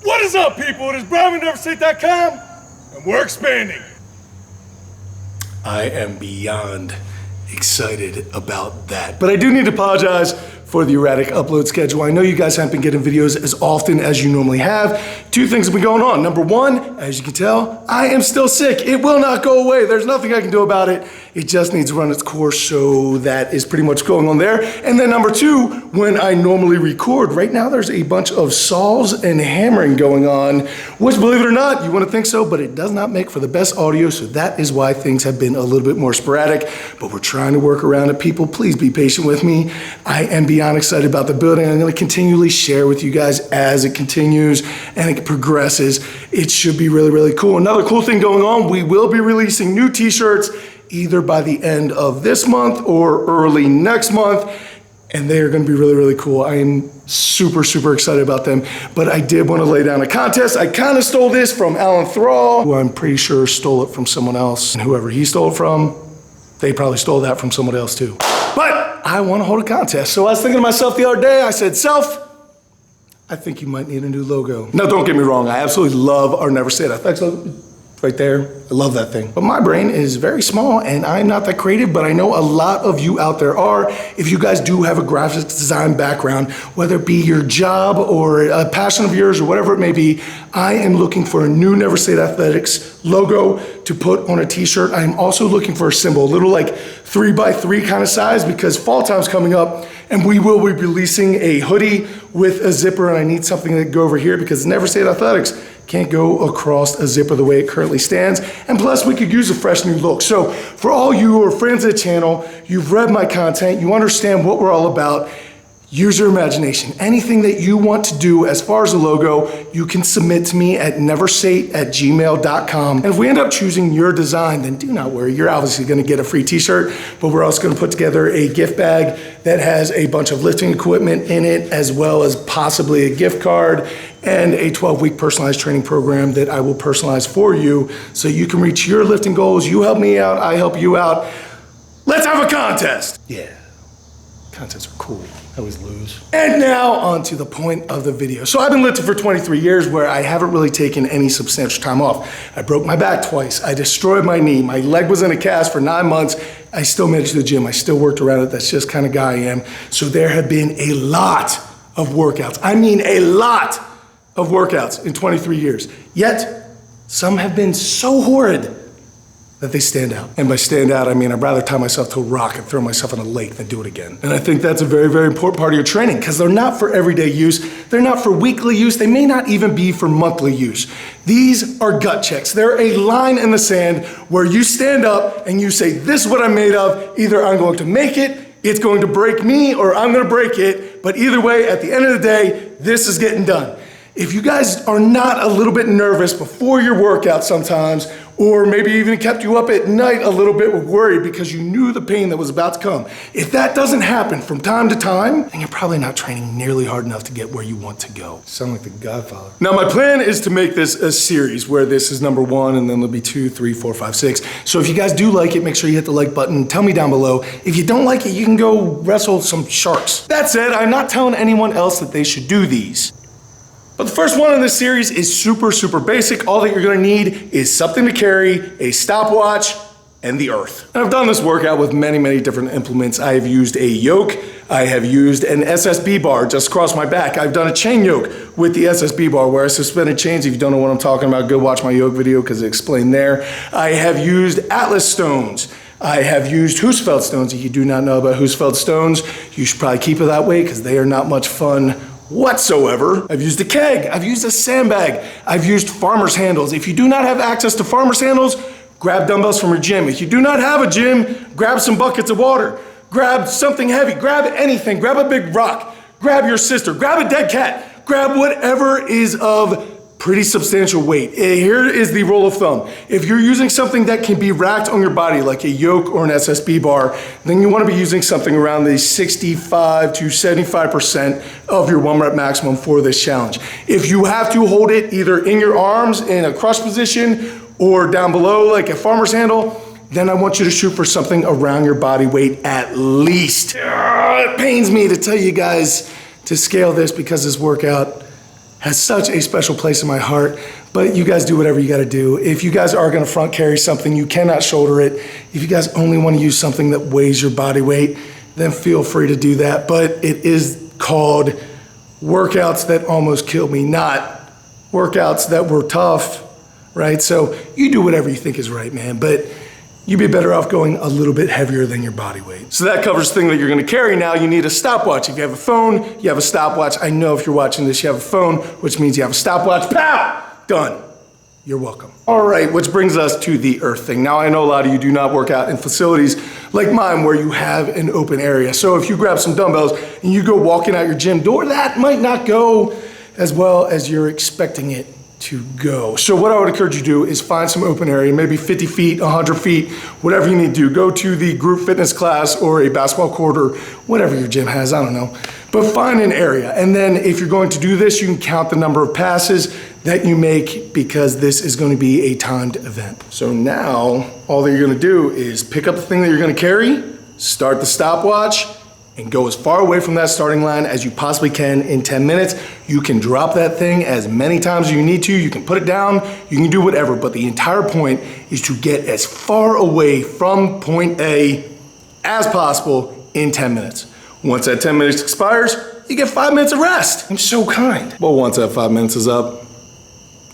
What is up, people? It is BrianWoldNeverSleep.com, and we're expanding. I am beyond excited about that. But I do need to apologize for the erratic upload schedule. I know you guys haven't been getting videos as often as you normally have. Two things have been going on. Number one, as you can tell, I am still sick. It will not go away. There's nothing I can do about it. It just needs to run its course, so that is pretty much going on there. And then number two, when I normally record, right now there's a bunch of saws and hammering going on, which, believe it or not, you wouldn't think so, but it does not make for the best audio, so that is why things have been a little bit more sporadic, but we're trying to work around it. People, please be patient with me. I am beyond excited about the building. I'm gonna continually share with you guys as it continues and it progresses. It should be really, really cool. Another cool thing going on, we will be releasing new t-shirts either by the end of this month or early next month, and they are gonna be really, really cool. I am super, super excited about them, but I did wanna lay down a contest. I kinda stole this from Alan Thrall, who I'm pretty sure stole it from someone else, and whoever he stole it from, they probably stole that from someone else too. But I wanna hold a contest. So I was thinking to myself the other day, I said, Self, I think you might need a new logo. Now don't get me wrong, I absolutely love our Never Say It. Thanks, right there. I love that thing. But my brain is very small and I'm not that creative, but I know a lot of you out there are. If you guys do have a graphics design background, whether it be your job or a passion of yours or whatever it may be, I am looking for a new Never Say It Athletics logo to put on a t-shirt. I am also looking for a symbol, a little like 3x3 kind of size, because fall time's coming up and we will be releasing a hoodie with a zipper, and I need something to go over here because Never Say It Athletics can't go across a zipper the way it currently stands. And plus we could use a fresh new look. So for all you who are friends of the channel, you've read my content, you understand what we're all about, use your imagination. Anything that you want to do as far as a logo, you can submit to me at neversate@gmail.com. And if we end up choosing your design, then do not worry, you're obviously gonna get a free t-shirt, but we're also gonna put together a gift bag that has a bunch of lifting equipment in it, as well as possibly a gift card and a 12-week personalized training program that I will personalize for you so you can reach your lifting goals. You help me out, I help you out. Let's have a contest. Yeah, contests are cool. I always lose. And now on to the point of the video. So I've been lifting for 23 years where I haven't really taken any substantial time off. I broke my back twice. I destroyed my knee. My leg was in a cast for 9 months. I still made it to the gym. I still worked around it. That's just kind of guy I am. So there have been a lot of workouts. I mean a lot of workouts in 23 years. Yet some have been so horrid that they stand out. And by stand out, I mean I'd rather tie myself to a rock and throw myself in a lake than do it again. And I think that's a very, very important part of your training, because they're not for everyday use, they're not for weekly use, they may not even be for monthly use. These are gut checks. They're a line in the sand where you stand up and you say, this is what I'm made of. Either I'm going to make it, it's going to break me, or I'm gonna break it. But either way, at the end of the day, this is getting done. If you guys are not a little bit nervous before your workout sometimes, or maybe even kept you up at night a little bit with worry because you knew the pain that was about to come, if that doesn't happen from time to time, then you're probably not training nearly hard enough to get where you want to go. Sound like the Godfather. Now my plan is to make this a series where this is number 1 and then there'll be 2, 3, 4, 5, 6. So if you guys do like it, make sure you hit the like button. Tell me down below. If you don't like it, you can go wrestle some sharks. That said, I'm not telling anyone else that they should do these. But the first one in this series is super, super basic. All that you're gonna need is something to carry, a stopwatch, and the earth. And I've done this workout with many, many different implements. I have used a yoke. I have used an SSB bar just across my back. I've done a chain yoke with the SSB bar where I suspended chains. If you don't know what I'm talking about, go watch my yoke video because it's explained there. I have used Atlas stones. I have used Husfeld stones. If you do not know about Husfeld stones, you should probably keep it that way because they are not much fun whatsoever. I've used a keg, I've used a sandbag, I've used farmer's handles. If you do not have access to farmer's handles, grab dumbbells from your gym. If you do not have a gym, grab some buckets of water, grab something heavy, grab anything, grab a big rock, grab your sister, grab a dead cat, grab whatever is of pretty substantial weight. Here is the rule of thumb. If you're using something that can be racked on your body, like a yoke or an SSB bar, then you want to be using something around the 65 to 75% of your 1 rep maximum for this challenge. If you have to hold it either in your arms in a crush position or down below like a farmer's handle, then I want you to shoot for something around your body weight at least. It pains me to tell you guys to scale this because this workout has such a special place in my heart, but you guys do whatever you gotta do. If you guys are gonna front carry something, you cannot shoulder it. If you guys only wanna use something that weighs your body weight, then feel free to do that. But it is called workouts that almost killed me, not workouts that were tough, right? So you do whatever you think is right, man, but you'd be better off going a little bit heavier than your body weight. So that covers the thing that you're gonna carry. Now you need a stopwatch. If you have a phone, you have a stopwatch. I know if you're watching this, you have a phone, which means you have a stopwatch. Pow! Done. You're welcome. All right, which brings us to the earth thing. Now I know a lot of you do not work out in facilities like mine where you have an open area. So if you grab some dumbbells and you go walking out your gym door, that might not go as well as you're expecting it to go. So what I would encourage you to do is find some open area, maybe 50 feet, 100 feet, whatever you need to do. Go to the group fitness class or a basketball court or whatever your gym has, I don't know. But find an area. And then if you're going to do this, you can count the number of passes that you make because this is going to be a timed event. So now all that you're gonna do is pick up the thing that you're gonna carry, start the stopwatch, and go as far away from that starting line as you possibly can in 10 minutes. You can drop that thing as many times as you need to. You can put it down, you can do whatever, but the entire point is to get as far away from point A as possible in 10 minutes. Once that 10 minutes expires, you get 5 minutes of rest. I'm so kind. But once that 5 minutes is up,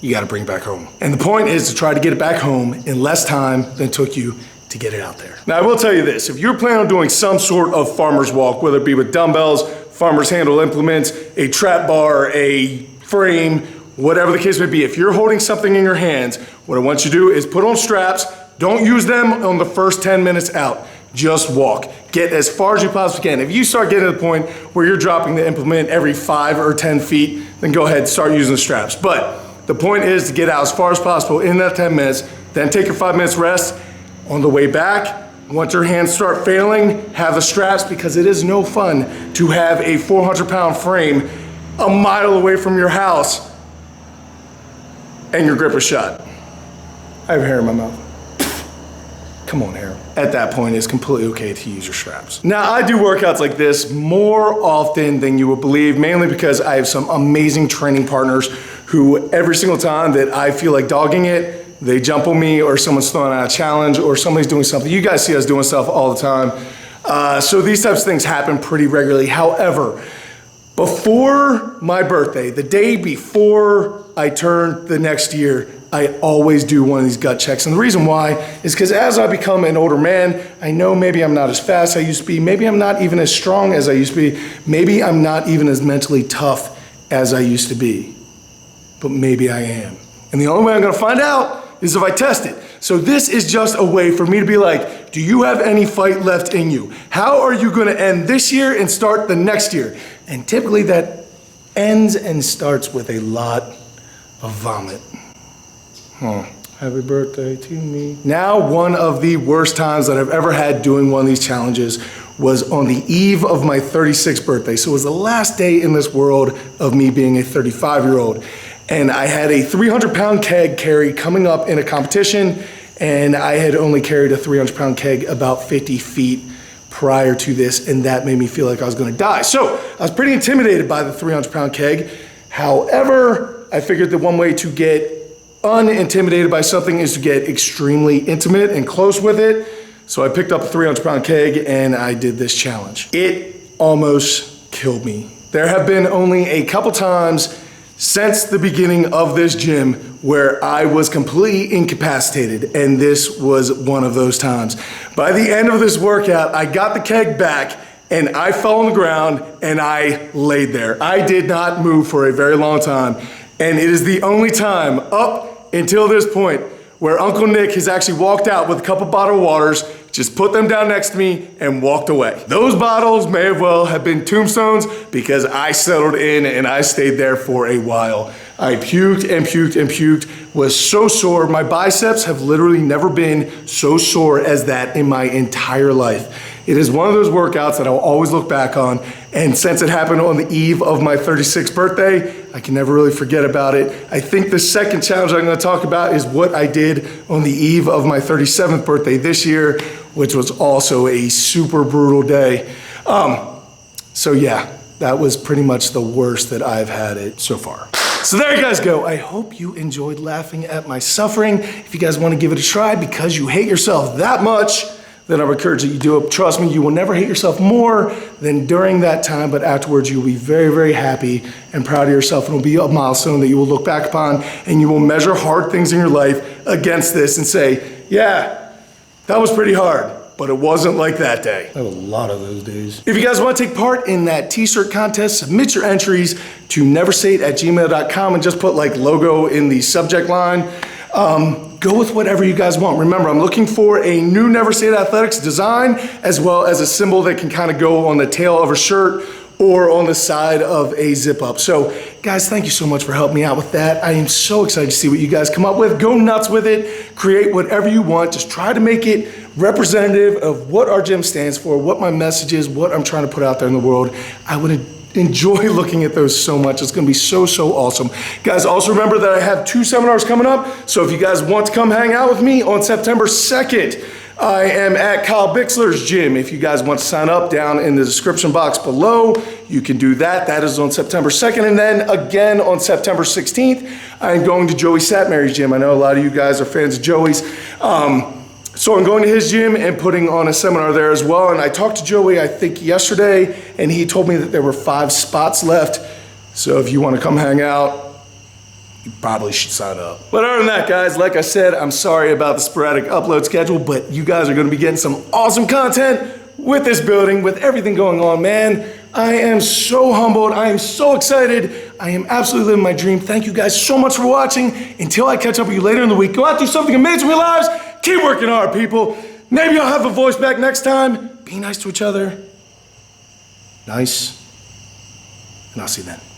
you gotta bring it back home. And the point is to try to get it back home in less time than it took you to get it out there. Now I will tell you this, if you're planning on doing some sort of farmer's walk, whether it be with dumbbells, farmer's handle implements, a trap bar, a frame, whatever the case may be, if you're holding something in your hands, what I want you to do is put on straps. Don't use them on the first 10 minutes out. Just walk. Get as far as you possibly can. If you start getting to the point where you're dropping the implement every 5 or 10 feet, then go ahead, start using the straps. But the point is to get out as far as possible in that 10 minutes, then take your 5 minutes rest. On the way back, once your hands start failing, have the straps because it is no fun to have a 400-pound frame a mile away from your house and your grip is shot. I have hair in my mouth. Come on, hair. At that point, it's completely okay to use your straps. Now, I do workouts like this more often than you would believe, mainly because I have some amazing training partners who every single time that I feel like dogging it, they jump on me or someone's throwing out a challenge or somebody's doing something. You guys see us doing stuff all the time. So these types of things happen pretty regularly. However, before my birthday, the day before I turn the next year, I always do one of these gut checks. And the reason why is because as I become an older man, I know maybe I'm not as fast as I used to be. Maybe I'm not even as strong as I used to be. Maybe I'm not even as mentally tough as I used to be. But maybe I am. And the only way I'm gonna find out is if I test it. So this is just a way for me to be like, do you have any fight left in you? How are you gonna end this year and start the next year? And typically that ends and starts with a lot of vomit. Happy birthday to me. Now, one of the worst times that I've ever had doing one of these challenges was on the eve of my 36th birthday. So it was the last day in this world of me being a 35-year-old. And I had a 300-pound keg carry coming up in a competition, and I had only carried a 300-pound keg about 50 feet prior to this, and that made me feel like I was gonna die. So I was pretty intimidated by the 300-pound keg. However, I figured that one way to get unintimidated by something is to get extremely intimate and close with it. So I picked up a 300-pound keg and I did this challenge. It almost killed me. There have been only a couple times since the beginning of this gym where I was completely incapacitated, and this was one of those times. By the end of this workout, I got the keg back and I fell on the ground and I laid there. I did not move for a very long time, and it is the only time up until this point where Uncle Nick has actually walked out with a couple bottled waters, just put them down next to me and walked away. Those bottles may as well have been tombstones because I settled in and I stayed there for a while. I puked and puked and puked, was so sore. My biceps have literally never been so sore as that in my entire life. It is one of those workouts that I'll always look back on, and since it happened on the eve of my 36th birthday, I can never really forget about it. I think the second challenge I'm gonna talk about is what I did on the eve of my 37th birthday this year, which was also a super brutal day. So yeah, that was pretty much the worst that I've had it so far. So there you guys go. I hope you enjoyed laughing at my suffering. If you guys want to give it a try because you hate yourself that much, then I would encourage that you do it. Trust me, you will never hate yourself more than during that time, but afterwards you'll be very, very happy and proud of yourself. It'll be a milestone that you will look back upon, and you will measure hard things in your life against this and say, yeah, that was pretty hard, but it wasn't like that day. I have a lot of those days. If you guys want to take part in that t-shirt contest, submit your entries to neversayit@gmail.com and just put like logo in the subject line. Go with whatever you guys want. Remember, I'm looking for a new Never Say It Athletics design, as well as a symbol that can kind of go on the tail of a shirt or on the side of a zip up. So guys, thank you so much for helping me out with that. I am so excited to see what you guys come up with. Go nuts with it, create whatever you want. Just try to make it representative of what our gym stands for, what my message is, what I'm trying to put out there in the world. I would enjoy looking at those so much. It's gonna be so, so awesome. Guys, also remember that I have 2 seminars coming up. So if you guys want to come hang out with me on September 2nd, I am at Kyle Bixler's gym. If you guys want to sign up, down in the description box below, you can do that. That is on September 2nd. And then again on September 16th, I'm going to Joey Satmary's gym. I know a lot of you guys are fans of Joey's. So I'm going to his gym and putting on a seminar there as well. And I talked to Joey, I think yesterday, and he told me that there were 5 spots left. So if you want to come hang out, you probably should sign up. But other than that, guys, like I said, I'm sorry about the sporadic upload schedule, but you guys are going to be getting some awesome content with this building, with everything going on, man. I am so humbled. I am so excited. I am absolutely living my dream. Thank you guys so much for watching. Until I catch up with you later in the week, go out and do something amazing with your lives. Keep working hard, people. Maybe I'll have a voice back next time. Be nice to each other. Nice. And I'll see you then.